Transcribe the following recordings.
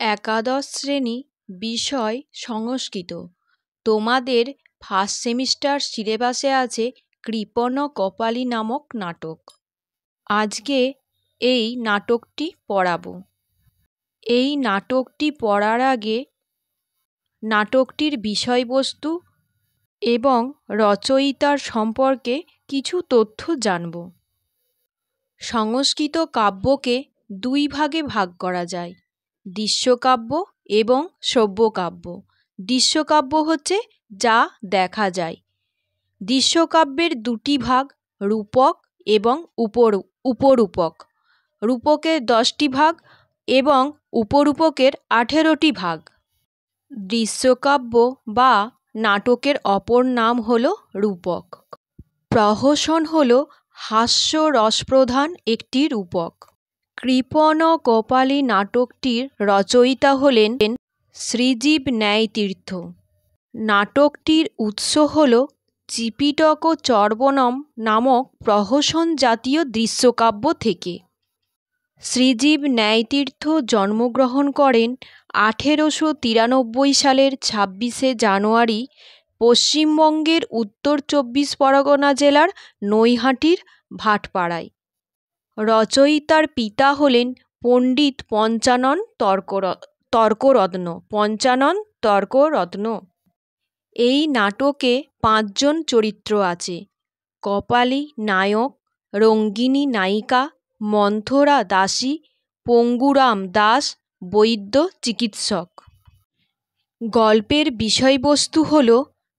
একাদশ শ্রেণী, বিষয় সংস্কৃত। তোমাদের ফার্স্ট সেমিস্টার সিলেবাসে আছে কৃপণ কপালী নামক নাটক। আজকে এই নাটকটি পড়াবো। এই নাটকটি পড়ার আগে নাটকটির বিষয়বস্তু এবং রচয়িতার সম্পর্কে কিছু তথ্য জানব। সংস্কৃত কাব্যকে দুই ভাগে ভাগ করা যায়, দৃশ্যকাব্য এবং শ্রব্যকাব্য। দৃশ্যকাব্য হচ্ছে যা দেখা যায়। দৃশ্যকাব্যের দুটি ভাগ, রূপক এবং উপরূপক। রূপকের 10টি ভাগ এবং উপরূপকের 18টি ভাগ। দৃশ্যকাব্য বা নাটকের অপর নাম হল রূপক। প্রহসন হল হাস্য রসপ্রধান একটি রূপক। কৃপণ কপালী নাটকটির রচয়িতা হলেন শ্রীজীব ন্যায়তীর্থ। নাটকটির উৎস হল ত্রিপিটক চর্বণম নামক প্রহসন জাতীয় দৃশ্যকাব্য থেকে। শ্রীজীব ন্যায়তীর্থ জন্মগ্রহণ করেন 1893 সালের 26শে জানুয়ারি পশ্চিমবঙ্গের উত্তর 24 পরগনা জেলার নৈহাটির ভাটপাড়ায়। রচয়িতার পিতা হলেন পণ্ডিত পঞ্চানন তর্করত্ন। এই নাটকে 5 জন চরিত্র আছে: কপালী নায়ক, রঙ্গিনী নায়িকা, মন্থরা দাসী, পঙ্গুরাম দাস বৈদ্য চিকিৎসক। গল্পের বিষয়বস্তু হল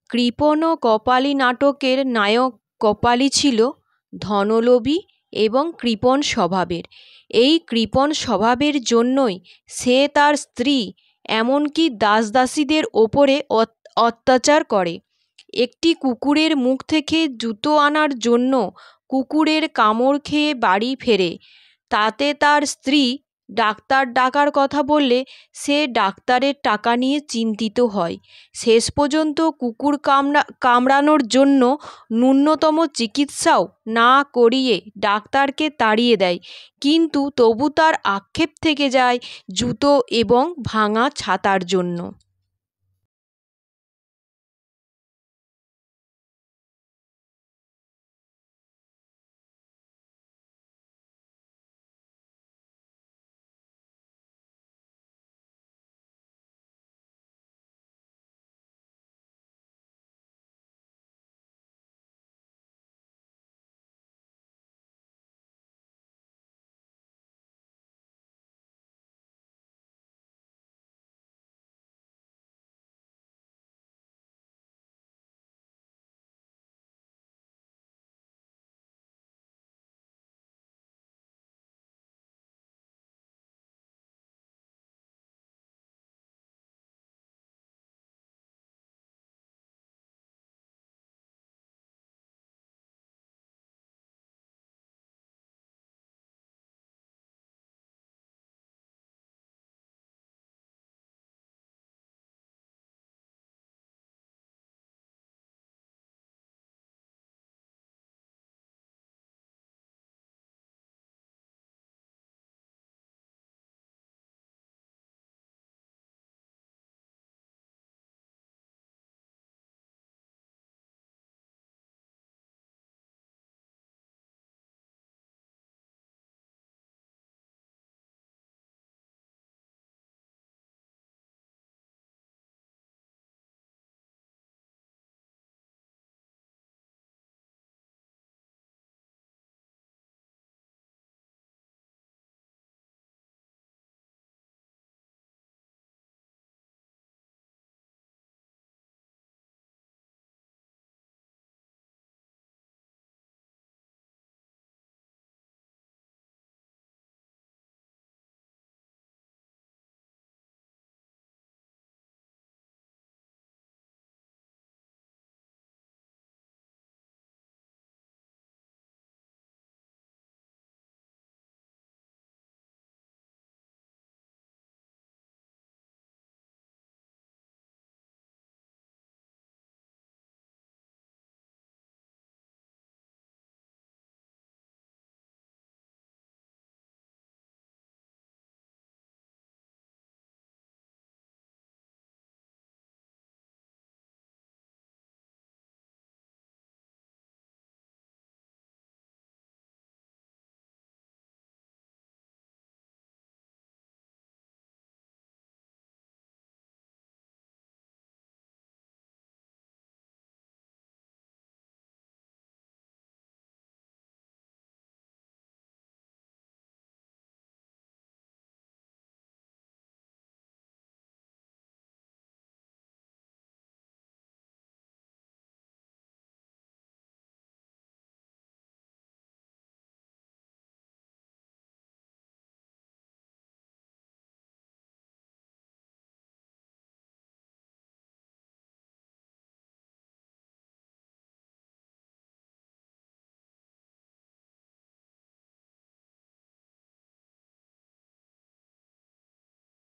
কৃপণ কপালী নাটকের নায়ক কপালী ছিল ধনলোভী এবং কৃপণ স্বভাবের। এই কৃপণ স্বভাবের জন্যই সে তার স্ত্রী এমনকি দাসদাসীদের ওপরে অত্যাচার করে। একটি কুকুরের মুখ থেকে জুতো আনার জন্য কুকুরের কামড় খেয়ে বাড়ি ফেরে। তাতে তার স্ত্রী ডাক্তার ডাকার কথা বললে সে ডাক্তারের টাকা নিয়ে চিন্তিত হয়। শেষ পর্যন্ত কুকুর কামড়ানোর জন্য ন্যূনতম চিকিৎসাও না করিয়ে ডাক্তারকে তাড়িয়ে দেয়, কিন্তু তবু তার আক্ষেপ থেকে যায় জুতো এবং ভাঙা ছাতার জন্য।